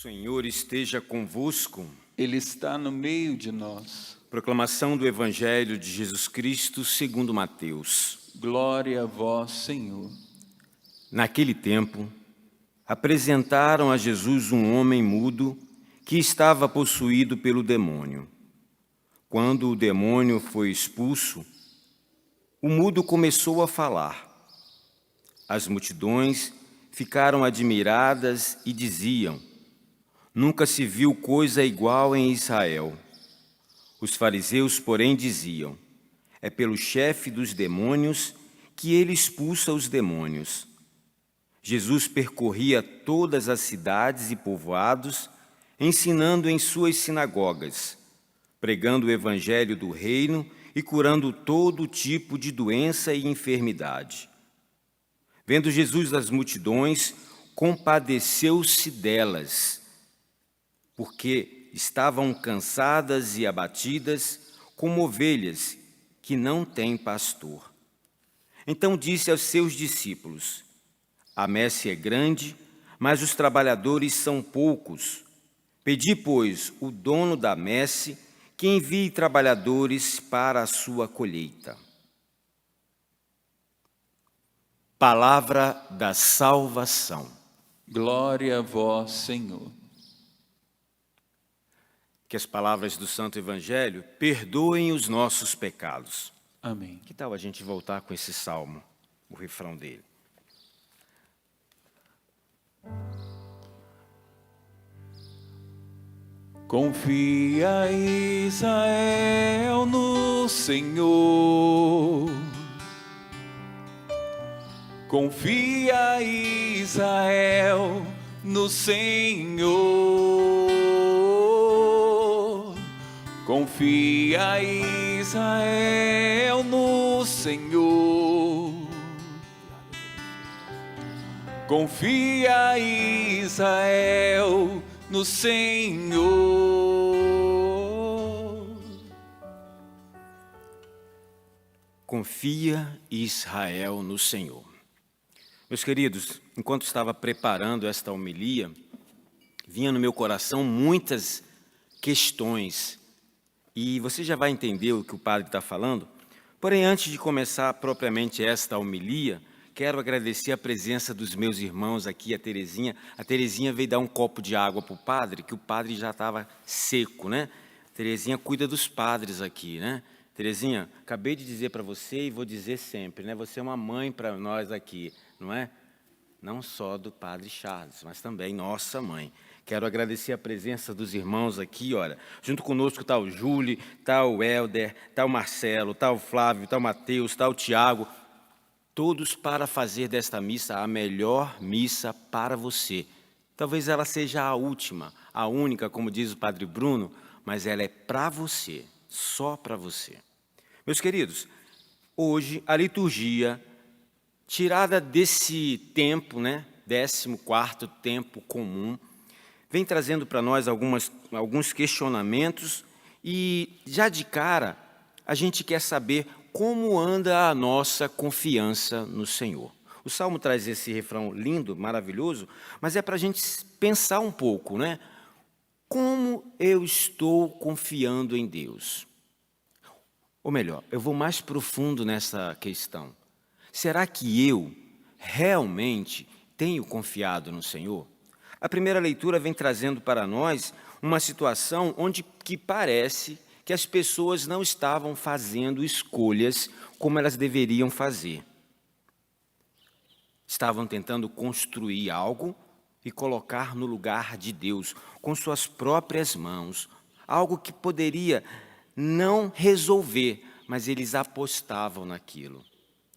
Senhor esteja convosco. Ele está no meio de nós. Proclamação do Evangelho de Jesus Cristo segundo Mateus. Glória a vós, Senhor. Naquele tempo, apresentaram a Jesus um homem mudo que estava possuído pelo demônio. Quando o demônio foi expulso, o mudo começou a falar. As multidões ficaram admiradas e diziam: nunca se viu coisa igual em Israel. Os fariseus, porém, diziam: é pelo chefe dos demônios que ele expulsa os demônios. Jesus percorria todas as cidades e povoados, ensinando em suas sinagogas, pregando o evangelho do reino e curando todo tipo de doença e enfermidade. Vendo Jesus as multidões, compadeceu-se delas, porque estavam cansadas e abatidas, como ovelhas que não têm pastor. Então disse aos seus discípulos: a messe é grande, mas os trabalhadores são poucos. Pedi, pois, o dono da messe que envie trabalhadores para a sua colheita. Palavra da salvação. Glória a vós, Senhor. Que as palavras do Santo Evangelho perdoem os nossos pecados. Amém. Que tal a gente voltar com esse salmo, o refrão dele? Confia, Israel, no Senhor. Confia, Israel, no Senhor. Confia, Israel, no Senhor. Confia, Israel, no Senhor. Confia, Israel, no Senhor. Meus queridos, enquanto estava preparando esta homilia, vinha no meu coração muitas questões. E você já vai entender o que o padre está falando. Porém, antes de começar propriamente esta homilia, quero agradecer a presença dos meus irmãos aqui, a Terezinha. A Terezinha veio dar um copo de água para o padre, que o padre já estava seco, né? A Terezinha cuida dos padres aqui, né? Terezinha, acabei de dizer para você e vou dizer sempre, né? Você é uma mãe para nós aqui, não é? Não só do padre Charles, mas também nossa mãe. Quero agradecer a presença dos irmãos aqui, olha. Junto conosco está o Júlio, está o Helder, está o Marcelo, está o Flávio, está o Mateus, está o Tiago. Todos para fazer desta missa a melhor missa para você. Talvez ela seja a última, a única, como diz o padre Bruno, mas ela é para você, só para você. Meus queridos, hoje a liturgia, tirada desse tempo, né, 14º tempo comum, vem trazendo para nós alguns questionamentos e, já de cara, a gente quer saber como anda a nossa confiança no Senhor. O Salmo traz esse refrão lindo, maravilhoso, mas é para a gente pensar um pouco, né? Como eu estou confiando em Deus? Ou melhor, eu vou mais profundo nessa questão. Será que eu realmente tenho confiado no Senhor? A primeira leitura vem trazendo para nós uma situação onde que parece que as pessoas não estavam fazendo escolhas como elas deveriam fazer. Estavam tentando construir algo e colocar no lugar de Deus, com suas próprias mãos, algo que poderia não resolver, mas eles apostavam naquilo.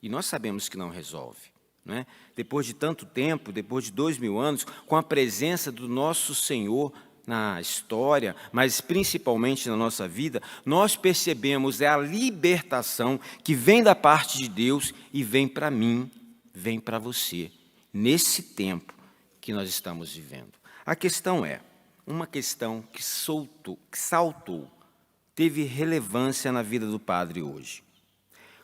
E nós sabemos que não resolve, não é? Depois de tanto tempo, depois de 2000 anos, com a presença do nosso Senhor na história, mas principalmente na nossa vida, nós percebemos a libertação que vem da parte de Deus e vem para mim, vem para você, nesse tempo que nós estamos vivendo. A questão é, uma questão que saltou, teve relevância na vida do padre hoje.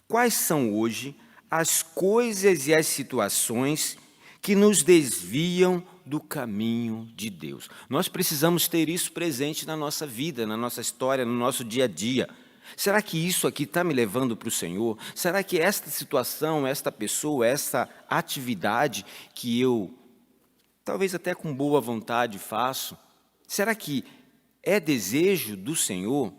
Quais são hoje as coisas e as situações que nos desviam do caminho de Deus. Nós precisamos ter isso presente na nossa vida, na nossa história, no nosso dia a dia. Será que isso aqui está me levando para o Senhor? Será que esta situação, esta pessoa, esta atividade que eu, talvez até com boa vontade, faço, será que é desejo do Senhor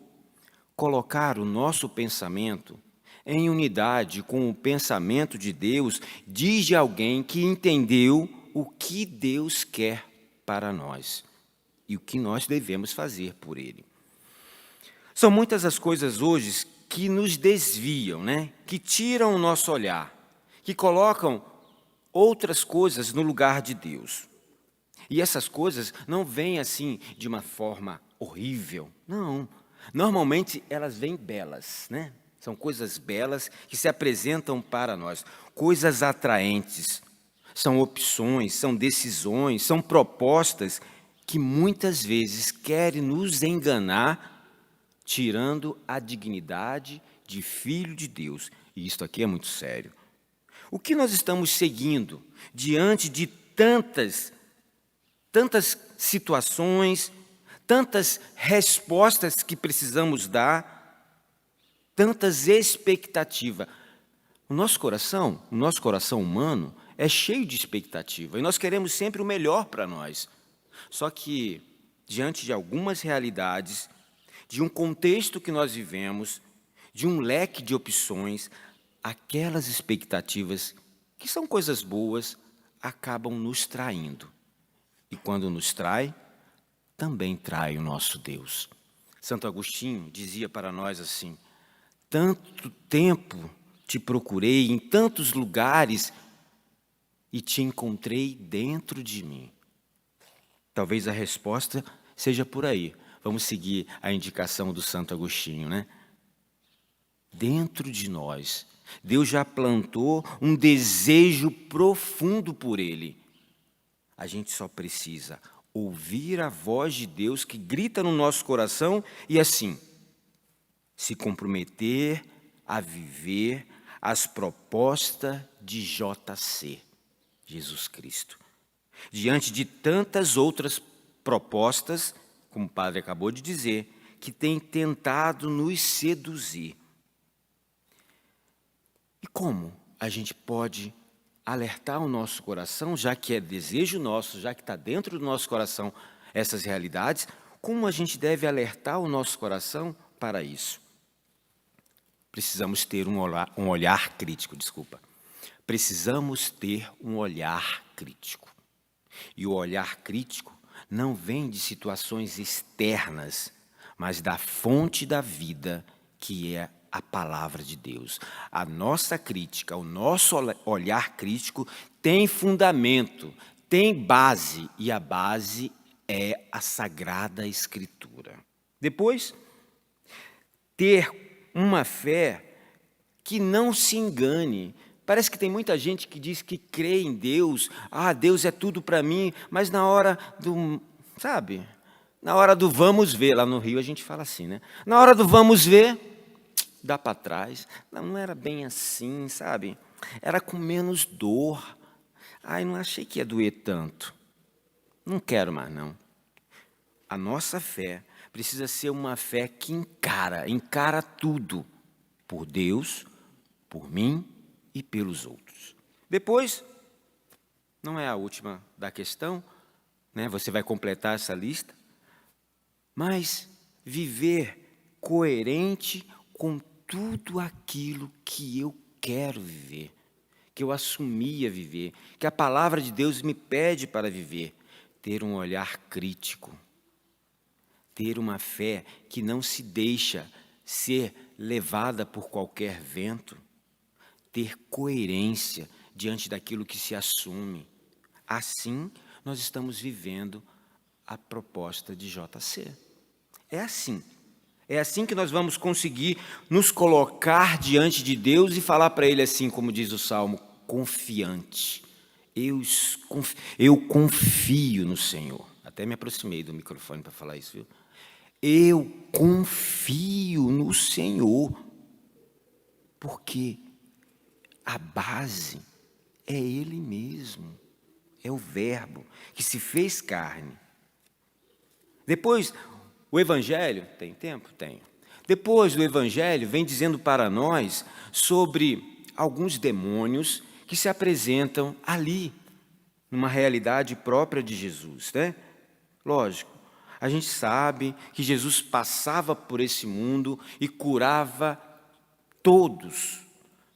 colocar o nosso pensamento em unidade com o pensamento de Deus, diz de alguém que entendeu o que Deus quer para nós e o que nós devemos fazer por Ele? São muitas as coisas hoje que nos desviam, né? Que tiram o nosso olhar, que colocam outras coisas no lugar de Deus. E essas coisas não vêm assim de uma forma horrível, não. Normalmente elas vêm belas, né? São coisas belas que se apresentam para nós, coisas atraentes. São opções, são decisões, são propostas que muitas vezes querem nos enganar, tirando a dignidade de filho de Deus. E isto aqui é muito sério. O que nós estamos seguindo diante de tantas situações, tantas respostas que precisamos dar, tantas expectativas? O nosso coração humano é cheio de expectativa e nós queremos sempre o melhor para nós. Só que, diante de algumas realidades, de um contexto que nós vivemos, de um leque de opções, aquelas expectativas, que são coisas boas, acabam nos traindo. E quando nos trai, também trai o nosso Deus. Santo Agostinho dizia para nós assim: tanto tempo te procurei em tantos lugares e te encontrei dentro de mim. Talvez a resposta seja por aí. Vamos seguir a indicação do Santo Agostinho, né? Dentro de nós, Deus já plantou um desejo profundo por Ele. A gente só precisa ouvir a voz de Deus que grita no nosso coração e assim, se comprometer a viver as propostas de JC, Jesus Cristo. Diante de tantas outras propostas, como o padre acabou de dizer, que tem tentado nos seduzir. E como a gente pode alertar o nosso coração, já que é desejo nosso, já que está dentro do nosso coração essas realidades, como a gente deve alertar o nosso coração para isso? Precisamos ter um olhar crítico, Precisamos ter um olhar crítico. E o olhar crítico não vem de situações externas, mas da fonte da vida, que é a palavra de Deus. A nossa crítica, o nosso olhar crítico tem fundamento, tem base, e a base é a Sagrada Escritura. Depois, ter uma fé que não se engane. Parece que tem muita gente que diz que crê em Deus, Deus é tudo para mim, mas na hora do, na hora do vamos ver, lá no Rio a gente fala assim, né? Na hora do vamos ver, dá para trás. Não era bem assim, Era com menos dor. Não achei que ia doer tanto. Não quero mais, não. A nossa fé precisa ser uma fé que encara tudo, por Deus, por mim e pelos outros. Depois, não é a última da questão, né? Você vai completar essa lista, mas viver coerente com tudo aquilo que eu quero viver, que eu assumi a viver, que a palavra de Deus me pede para viver. Ter um olhar crítico, ter uma fé que não se deixa ser levada por qualquer vento, ter coerência diante daquilo que se assume. Assim, nós estamos vivendo a proposta de JC. É assim. É assim que nós vamos conseguir nos colocar diante de Deus e falar para Ele assim, como diz o Salmo, confiante. Eu confio no Senhor. Até me aproximei do microfone para falar isso, viu? Eu confio no Senhor, porque a base é Ele mesmo. é o Verbo que se fez carne. Depois, o Evangelho, tem tempo? Tem. Depois do Evangelho, vem dizendo para nós sobre alguns demônios que se apresentam ali, numa realidade própria de Jesus, né? Lógico, a gente sabe que Jesus passava por esse mundo e curava todos.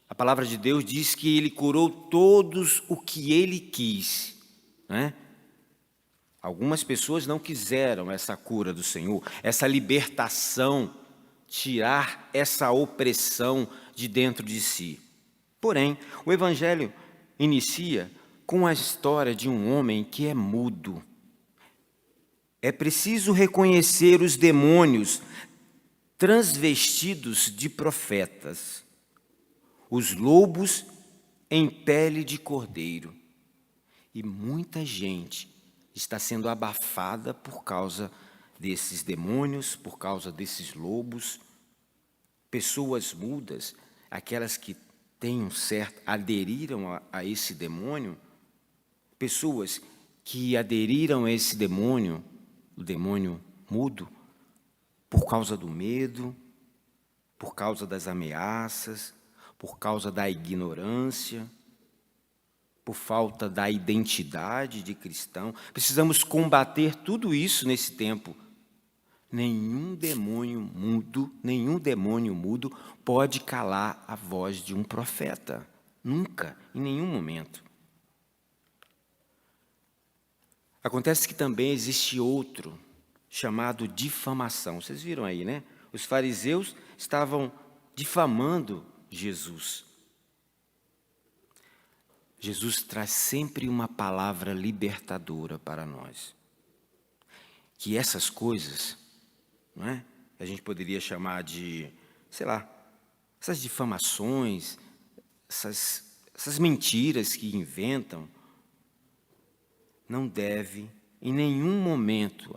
A palavra de Deus diz que ele curou todos o que ele quis, né? Algumas pessoas não quiseram essa cura do Senhor, essa libertação, tirar essa opressão de dentro de si. Porém, o Evangelho inicia com a história de um homem que é mudo. É preciso reconhecer os demônios transvestidos de profetas, os lobos em pele de cordeiro. E muita gente está sendo abafada por causa desses demônios, por causa desses lobos. Pessoas mudas, aquelas que aderiram a esse demônio, pessoas que aderiram a esse demônio, o demônio mudo, por causa do medo, por causa das ameaças, por causa da ignorância, por falta da identidade de cristão. Precisamos combater tudo isso nesse tempo. Nenhum demônio mudo pode calar a voz de um profeta. Nunca, em nenhum momento. Acontece que também existe outro, chamado difamação. Vocês viram aí, né? Os fariseus estavam difamando Jesus. Jesus traz sempre uma palavra libertadora para nós. Que essas coisas, não é? A gente poderia chamar de, essas difamações, essas mentiras que inventam, não deve em nenhum momento,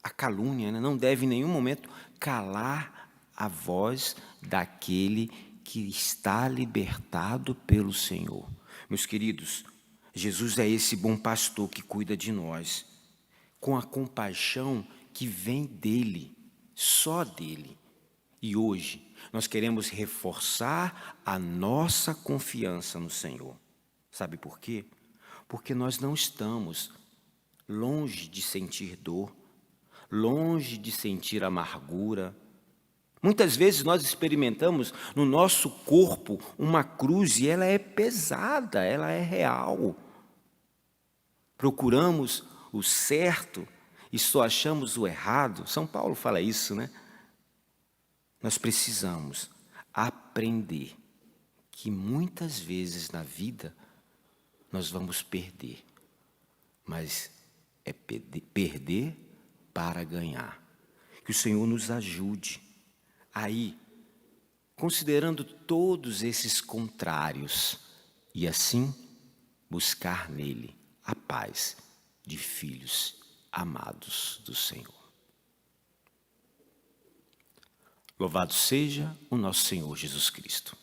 a calúnia, né, não deve em nenhum momento calar a voz daquele que está libertado pelo Senhor. Meus queridos, Jesus é esse bom pastor que cuida de nós, com a compaixão que vem dele, só dele. E hoje nós queremos reforçar a nossa confiança no Senhor. Sabe por quê? Porque nós não estamos longe de sentir dor, longe de sentir amargura. Muitas vezes nós experimentamos no nosso corpo uma cruz e ela é pesada, ela é real. Procuramos o certo e só achamos o errado. São Paulo fala isso, né? Nós precisamos aprender que muitas vezes na vida nós vamos perder, mas é perder para ganhar. Que o Senhor nos ajude aí, considerando todos esses contrários, e assim buscar nele a paz de filhos amados do Senhor. Louvado seja o nosso Senhor Jesus Cristo.